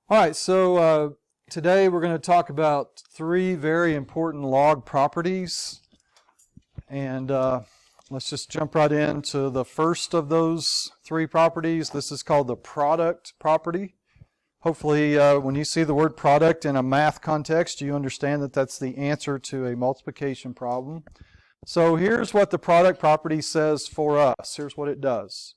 All right, so today we're going to talk about three very important log properties. And let's just jump right into the first of those three properties. This is called the product property. Hopefully, when you see the word product in a math context, you understand that that's the answer to a multiplication problem. So here's what the product property says for us. Here's what it does.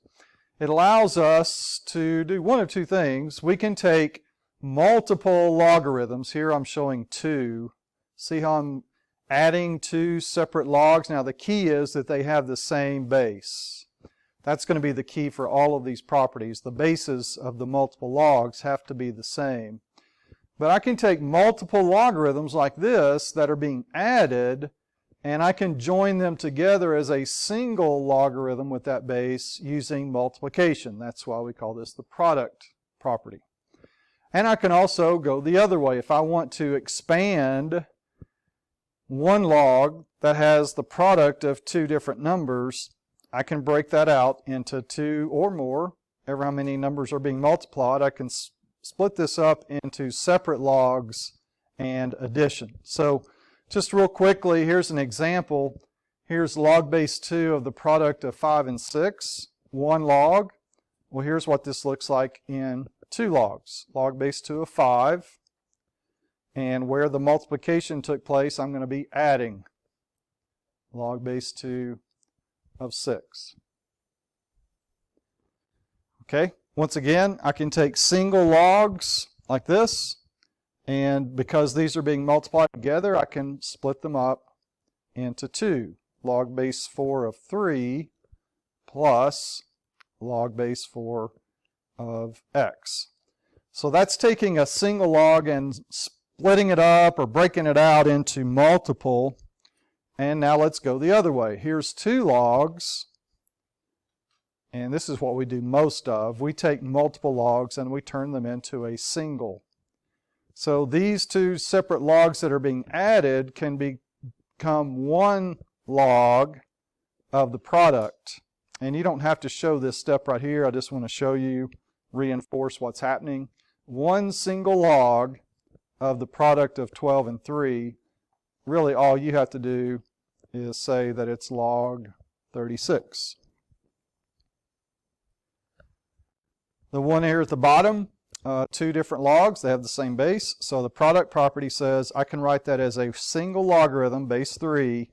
It allows us to do one of two things. We can take multiple logarithms. Here I'm showing two. See how I'm adding two separate logs? Now the key is that they have the same base. That's going to be the key for all of these properties. The bases of the multiple logs have to be the same. But I can take multiple logarithms like this that are being added, and I can join them together as a single logarithm with that base using multiplication. That's why we call this the product property. And I can also go the other way. If I want to expand one log that has the product of two different numbers, I can break that out into two or more. Ever how many numbers are being multiplied, I can split this up into separate logs and addition. So just real quickly, here's an example. Here's log base 2 of the product of 5 and 6, one log. Well, here's what this looks like in two logs. Log base 2 of 5, and where the multiplication took place, I'm going to be adding log base 2 of 6. Okay, once again, I can take single logs like this, and because these are being multiplied together, I can split them up into two. Log base 4 of 3 plus log base 4 of x. So that's taking a single log and splitting it up or breaking it out into multiple. And now let's go the other way. Here's two logs, and this is what we do most of. We take multiple logs and we turn them into a single. So these two separate logs that are being added can become one log of the product. And you don't have to show this step right here. I just want to show you, reinforce what's happening. One single log of the product of 12 and 3, really all you have to do is say that it's log 36. The one here at the bottom, two different logs, they have the same base. So the product property says I can write that as a single logarithm, base 3,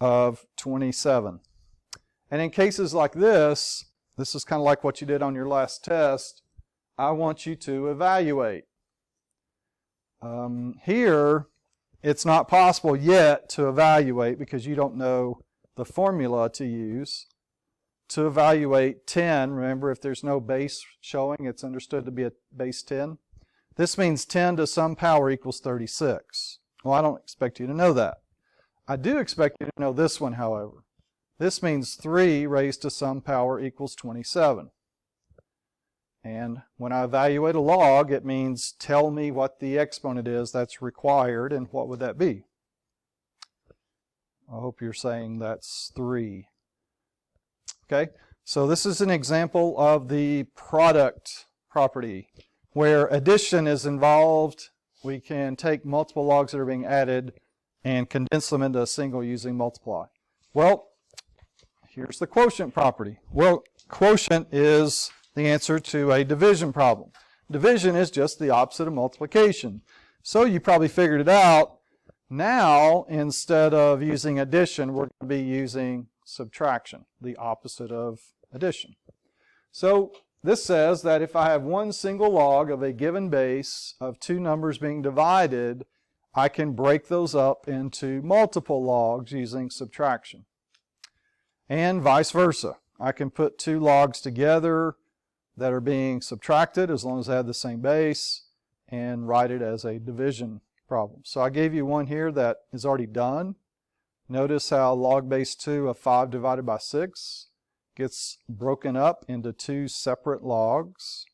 of 27. And in cases like this is kind of like what you did on your last test. I want you to evaluate. Here, it's not possible yet to evaluate because you don't know the formula to use. To evaluate 10, remember if there's no base showing, it's understood to be a base 10. This means 10 to some power equals 36. Well, I don't expect you to know that. I do expect you to know this one, however. This means 3 raised to some power equals 27. And when I evaluate a log, it means tell me what the exponent is that's required, and what would that be? I hope you're saying that's 3. Okay, so this is an example of the product property where addition is involved. We can take multiple logs that are being added and condense them into a single using multiply. Well, here's the quotient property. Well, quotient is the answer to a division problem. Division is just the opposite of multiplication. So you probably figured it out. Now, instead of using addition, we're going to be using subtraction, the opposite of addition. So this says that if I have one single log of a given base of two numbers being divided, I can break those up into multiple logs using subtraction. And vice versa. I can put two logs together that are being subtracted as long as they have the same base and write it as a division problem. So I gave you one here that is already done. Notice how log base 2 of 5 divided by 6 gets broken up into two separate logs.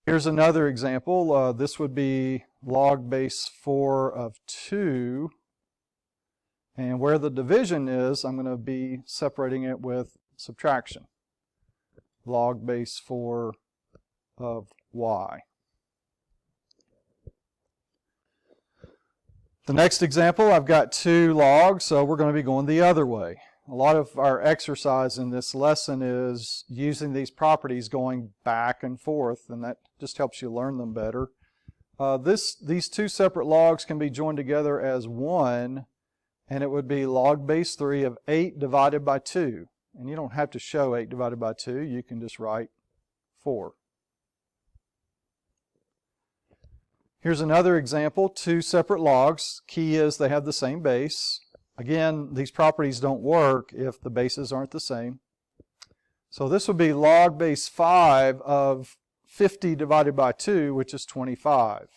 Here's another example. This would be log base 4 of 2. And where the division is, I'm going to be separating it with subtraction. Log base 4 of y. The next example, I've got 2 logs, so we're going to be going the other way. A lot of our exercise in this lesson is using these properties going back and forth, and that just helps you learn them better. These 2 separate logs can be joined together as one, and it would be log base 3 of 8 divided by 2. And you don't have to show 8 divided by 2, you can just write 4. Here's another example, 2 separate logs. Key is they have the same base. Again, these properties don't work if the bases aren't the same. So this would be log base 5 of 50 divided by 2, which is 25.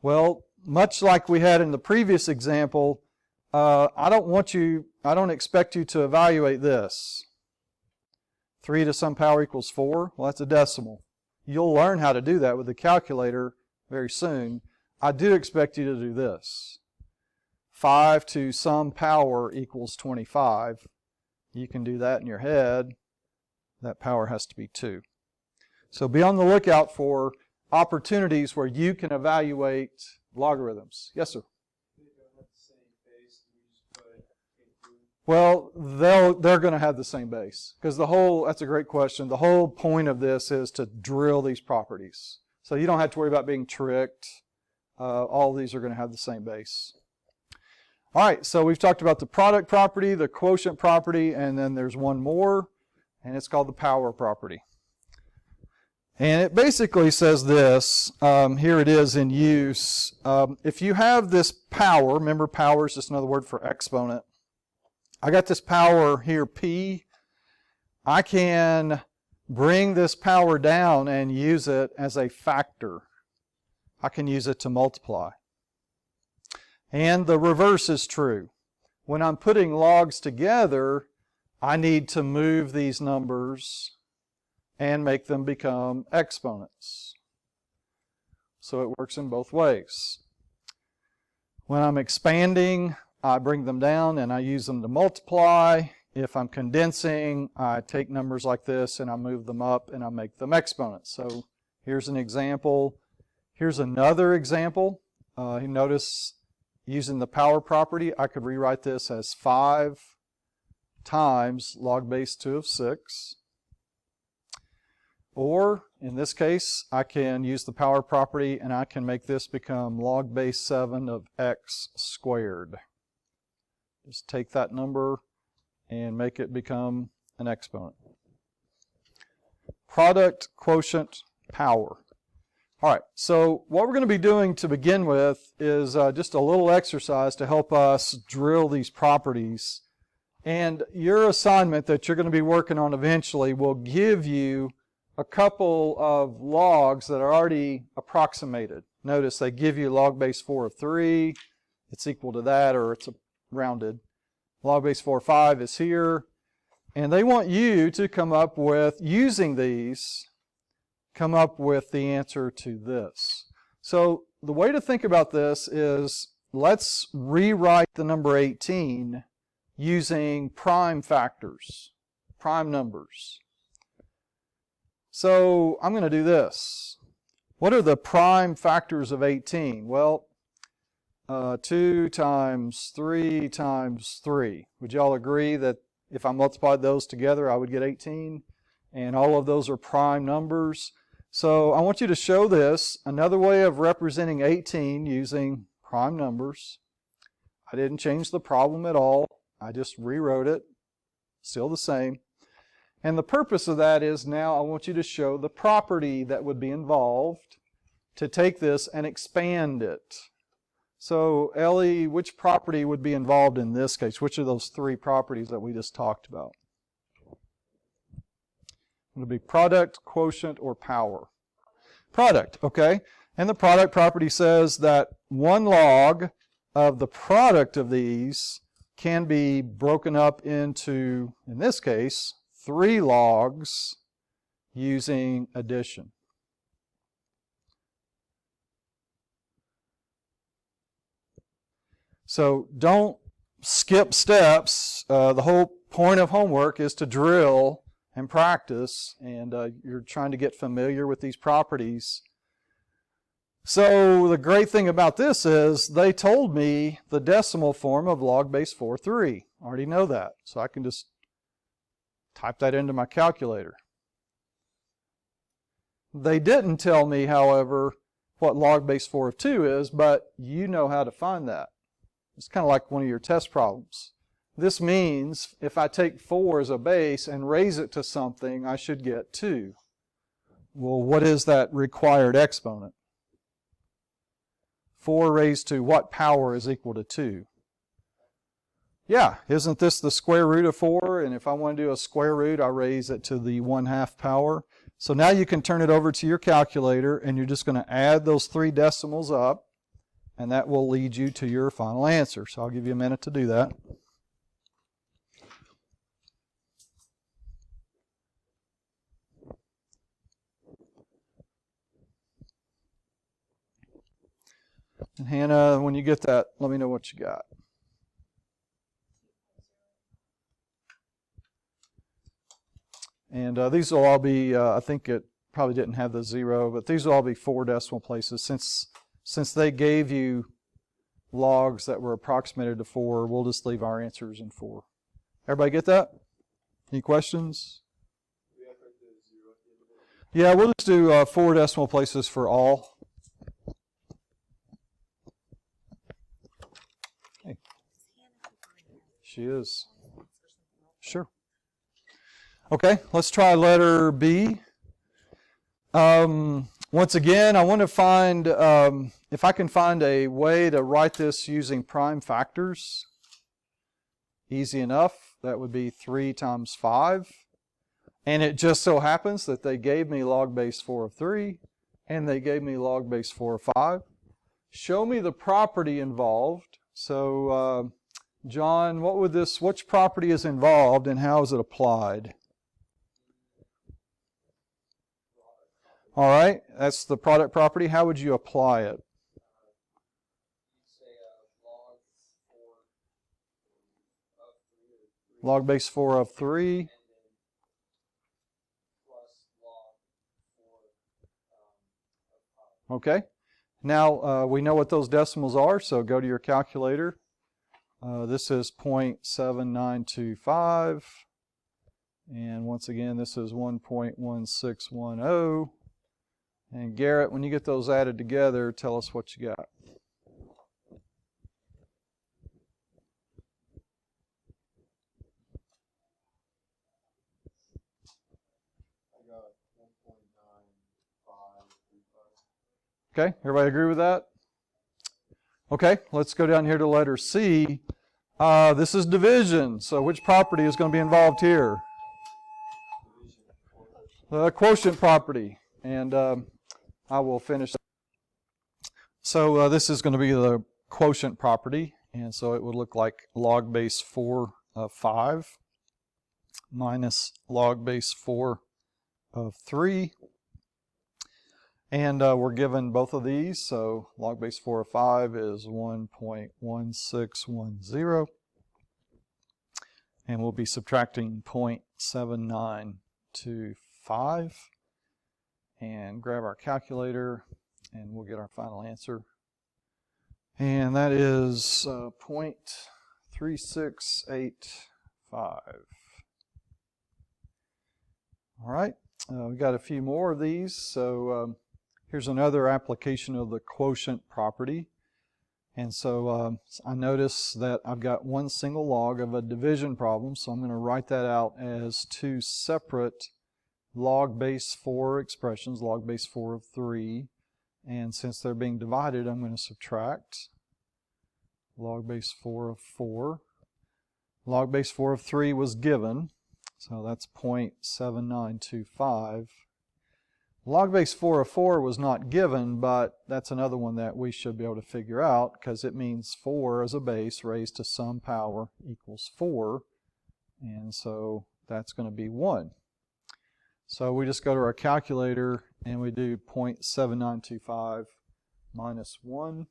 Well, much like we had in the previous example, I don't expect you to evaluate this. 3 to some power equals 4. Well, that's a decimal. You'll learn how to do that with the calculator very soon. I do expect you to do this. 5 to some power equals 25. You can do that in your head. That power has to be 2. So be on the lookout for opportunities where you can evaluate logarithms. Yes, sir? Well, they're going to have the same base. Because that's a great question. The whole point of this is to drill these properties. So you don't have to worry about being tricked. All of these are going to have the same base. All right, so we've talked about the product property, the quotient property, and then there's one more, and it's called the power property. And it basically says this, here it is in use. If you have this power, remember power is just another word for exponent. I got this power here, P. I can bring this power down and use it as a factor. I can use it to multiply. And the reverse is true. When I'm putting logs together, I need to move these numbers and make them become exponents. So it works in both ways. When I'm expanding, I bring them down and I use them to multiply. If I'm condensing, I take numbers like this and I move them up and I make them exponents. So here's an example. Here's another example. You notice using the power property, I could rewrite this as 5 times log base 2 of 6. Or, in this case, I can use the power property and I can make this become log base 7 of x squared. Just take that number and make it become an exponent. Product, quotient, power. All right, so what we're going to be doing to begin with is just a little exercise to help us drill these properties. And your assignment that you're going to be working on eventually will give you a couple of logs that are already approximated. Notice they give you log base 4 of 3. It's equal to that, or it's rounded. Log base 4 of 5 is here. And they want you to come up with, using these, come up with the answer to this. So the way to think about this is, let's rewrite the number 18 using prime factors, prime numbers. So I'm going to do this. What are the prime factors of 18? Well, 2 times 3 times 3. Would you all agree that if I multiplied those together, I would get 18? And all of those are prime numbers. So I want you to show this, another way of representing 18 using prime numbers. I didn't change the problem at all. I just rewrote it. Still the same. And the purpose of that is now I want you to show the property that would be involved to take this and expand it. So Ellie, which property would be involved in this case? Which of those 3 properties that we just talked about? It would be product, quotient, or power. Product, okay. And the product property says that one log of the product of these can be broken up into, in this case, 3 logs using addition. So don't skip steps. The whole point of homework is to drill and practice, and you're trying to get familiar with these properties. So the great thing about this is they told me the decimal form of log base 4/3. I already know that. So I can just type that into my calculator. They didn't tell me, however, what log base 4/2 is, but you know how to find that. It's kind of like one of your test problems. This means if I take 4 as a base and raise it to something, I should get 2. Well, what is that required exponent? 4 raised to what power is equal to 2? Yeah, isn't this the square root of 4? And if I want to do a square root, I raise it to the 1/2 power. So now you can turn it over to your calculator, and you're just going to add those 3 decimals up, and that will lead you to your final answer. So I'll give you a minute to do that. And Hannah, when you get that, let me know what you got. And these will all be, I think it probably didn't have the 0, but these will all be 4 decimal places. Since they gave you logs that were approximated to 4, we'll just leave our answers in 4. Everybody get that? Any questions? Yeah, we'll just do 4 decimal places for all. Okay. She is. Sure. Okay, let's try letter B. Once again, I want to find, if I can find a way to write this using prime factors. Easy enough. That would be 3 times 5. And it just so happens that they gave me log base 4/3, and they gave me log base 4/5. Show me the property involved. So, John, which property is involved and how is it applied? All right, that's the product property. How would you apply it? Log base 4/3. Okay. Now we know what those decimals are, so go to your calculator. This is 0.7925. And once again, this is 1.1610. And Garrett, when you get those added together, tell us what you got. Okay, everybody agree with that? Okay, let's go down here to letter C. This is division, so which property is going to be involved here? The quotient property, and I will finish. So this is going to be the quotient property, and so it would look like log base 4/5 minus log base 4/3. And we're given both of these, so log base 4/5 is 1.1610. And we'll be subtracting 0.7925. And grab our calculator, and we'll get our final answer. And that is 0.3685. All right, we got a few more of these, so here's another application of the quotient property. And so I notice that I've got one single log of a division problem, so I'm going to write that out as 2 separate log base 4 expressions, log base 4/3. And since they're being divided, I'm going to subtract log base 4/4. Log base 4/3 was given, so that's 0.7925. Log base 4/4 was not given, but that's another one that we should be able to figure out because it means 4 as a base raised to some power equals 4. And so that's going to be 1. So we just go to our calculator and we do 0.7925 minus 1.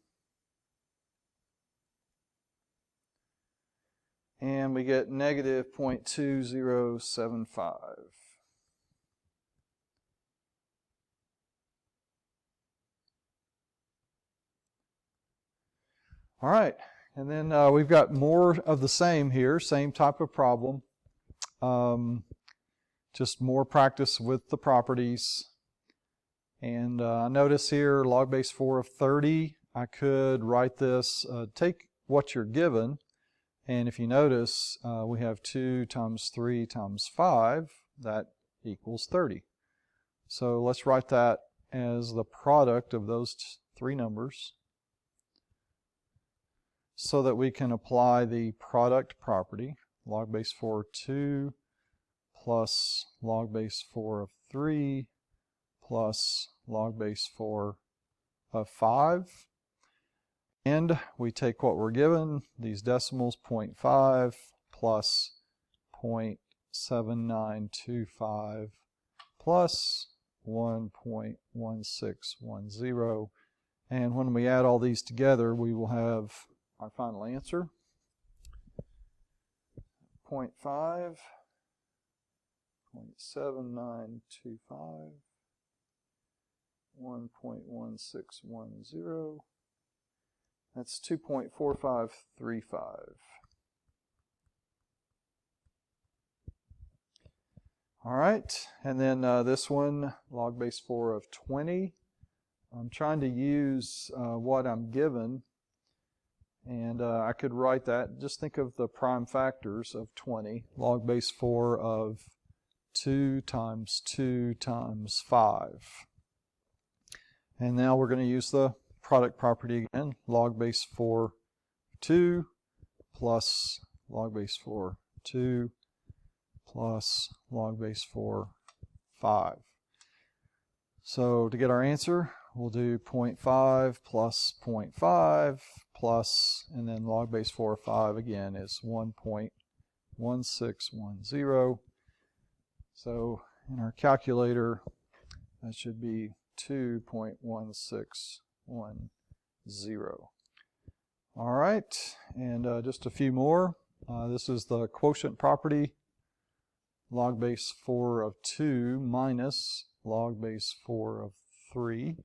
And we get negative 0.2075. All right, and then we've got more of the same here, same type of problem. Just more practice with the properties. And notice here, log base 4 of 30, I could write this, take what you're given, and if you notice, we have 2 times 3 times 5, that equals 30. So let's write that as the product of those three numbers so that we can apply the product property. Log base 4 of 2 plus log base 4 of 3 plus log base 4 of 5. And we take what we're given, these decimals, 0.5 plus 0.7925 plus 1.1610. And when we add all these together, we will have our final answer. 0.5, 0.7925, 1.1610. That's 2.4535. All right, and then this one, log base 4 of 20. I'm trying to use what I'm given, and I could write that. Just think of the prime factors of 20. Log base 4 of 2 times 2 times 5. And now we're going to use the product property again. Log base 4 2 plus log base 4 2 plus log base 4 5. So to get our answer, we'll do 0.5 plus 0.5 plus, and then log base 4 5 again is 1.1610. So in our calculator, that should be 2.1610. All right, and just a few more. This is the quotient property. Log base 4 of 2 minus log base 4 of 3.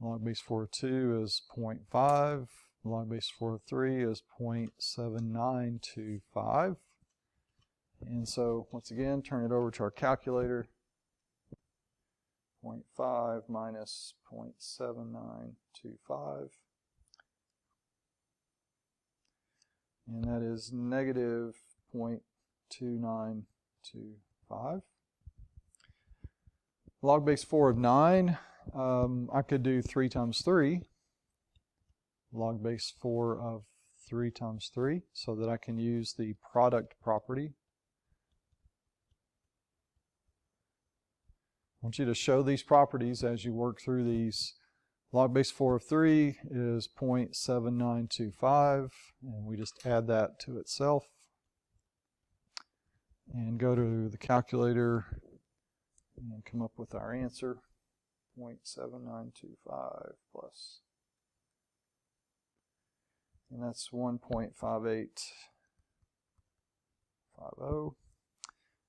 Log base 4 of 2 is 0.5. Log base 4 of 3 is 0.7925. And so, once again, turn it over to our calculator. 0.5 minus 0.7925. And that is negative 0.2925. Log base 4 of 9, I could do 3 times 3. Log base 4 of 3 times 3, so that I can use the product property. I want you to show these properties as you work through these. Log base 4 of 3 is 0.7925, and we just add that to itself. And go to the calculator and come up with our answer. 0.7925 plus, and that's 1.5850.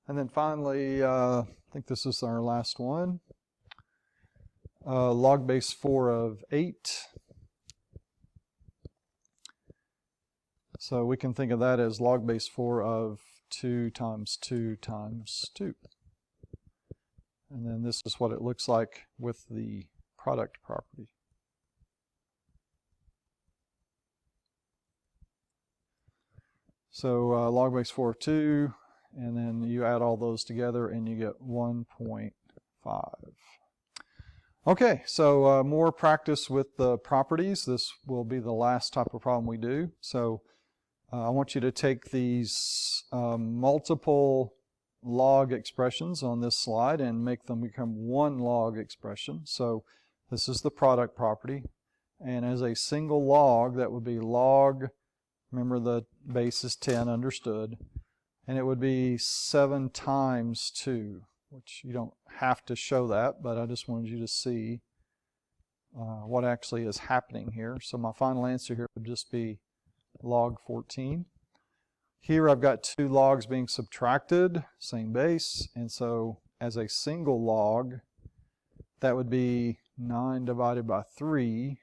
And then finally, I think this is our last one. Log base 4 of 8. So we can think of that as log base 4 of 2 times 2 times 2. And then this is what it looks like with the product property. So log base 4 of 2, and then you add all those together and you get 1.5. Okay, so more practice with the properties. This will be the last type of problem we do. So I want you to take these multiple log expressions on this slide and make them become one log expression. So this is the product property. And as a single log, that would be log, remember the base is 10, understood. And it would be 7 times 2, which you don't have to show that, but I just wanted you to see what actually is happening here. So my final answer here would just be log 14. Here I've got 2 logs being subtracted, same base, and so as a single log, that would be 9 divided by 3.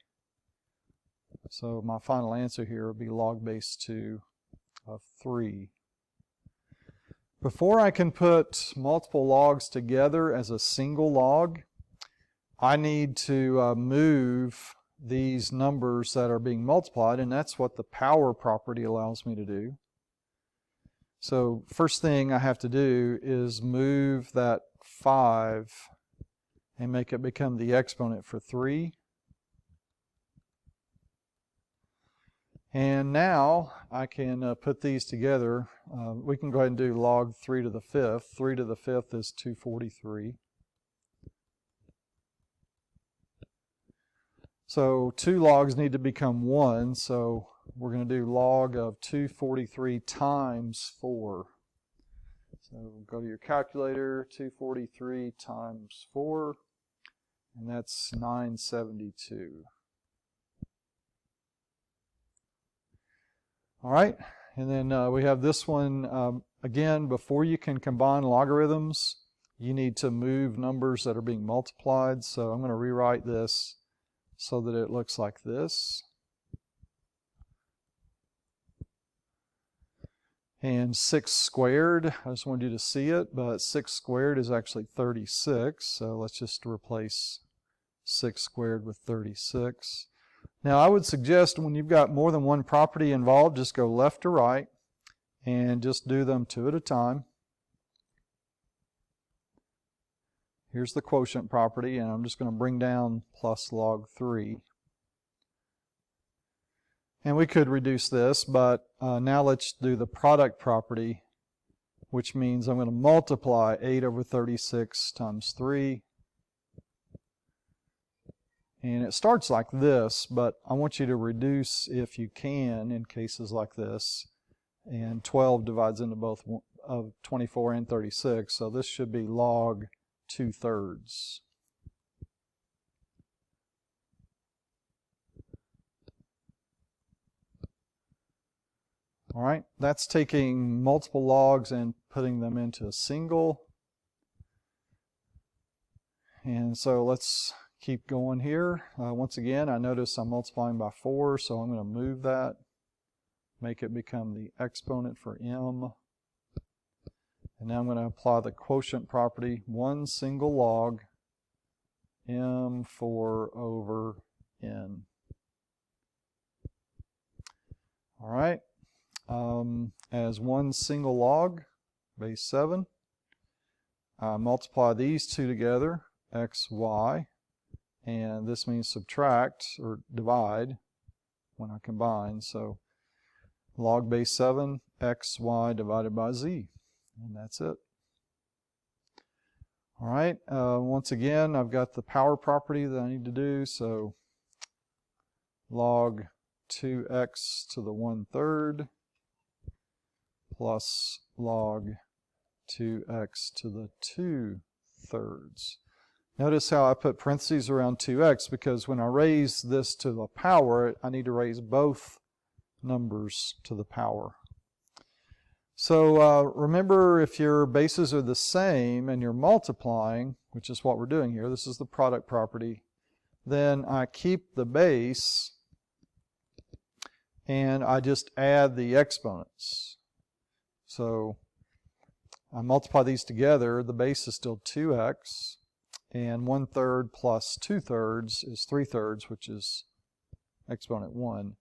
So my final answer here would be log base 2 of 3. Before I can put multiple logs together as a single log, I need to move these numbers that are being multiplied, and that's what the power property allows me to do. So first thing I have to do is move that 5 and make it become the exponent for 3. And now I can put these together. We can go ahead and do log 3 to the 5th. 3 to the 5th is 243. So 2 logs need to become 1, so we're going to do log of 243 times 4. So go to your calculator, 243 times 4, and that's 972. All right, and then we have this one. Again, before you can combine logarithms, you need to move numbers that are being multiplied. So I'm going to rewrite this so that it looks like this. And 6 squared, I just wanted you to see it, but 6 squared is actually 36. So let's just replace 6 squared with 36. Now I would suggest when you've got more than one property involved, just go left to right and just do them 2 at a time. Here's the quotient property, and I'm just going to bring down plus log 3. And we could reduce this, but now let's do the product property, which means I'm going to multiply 8 over 36 times 3. And it starts like this, but I want you to reduce if you can in cases like this. And 12 divides into both of 24 and 36, so this should be log 2/3. All right, that's taking multiple logs and putting them into a single. And so let's keep going here. Once again, I notice I'm multiplying by 4, so I'm going to move that, make it become the exponent for m. And now I'm going to apply the quotient property, one single log, m4 over n. All right, as one single log, base 7, I multiply these two together, x, y, and this means subtract or divide when I combine. So log base 7, x, y divided by z. And that's it. All right, once again, I've got the power property that I need to do. So log 2x to the 1/3 plus log 2x to the 2/3. Notice how I put parentheses around 2x, because when I raise this to the power, I need to raise both numbers to the power. So remember, if your bases are the same and you're multiplying, which is what we're doing here, this is the product property, then I keep the base and I just add the exponents. So I multiply these together, the base is still 2x, and 1/3 plus 2/3 is 3/3, which is exponent 1.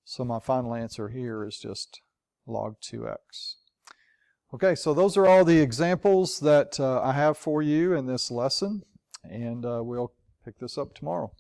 So my final answer here is just log 2x. Okay, so those are all the examples that I have for you in this lesson, and we'll pick this up tomorrow.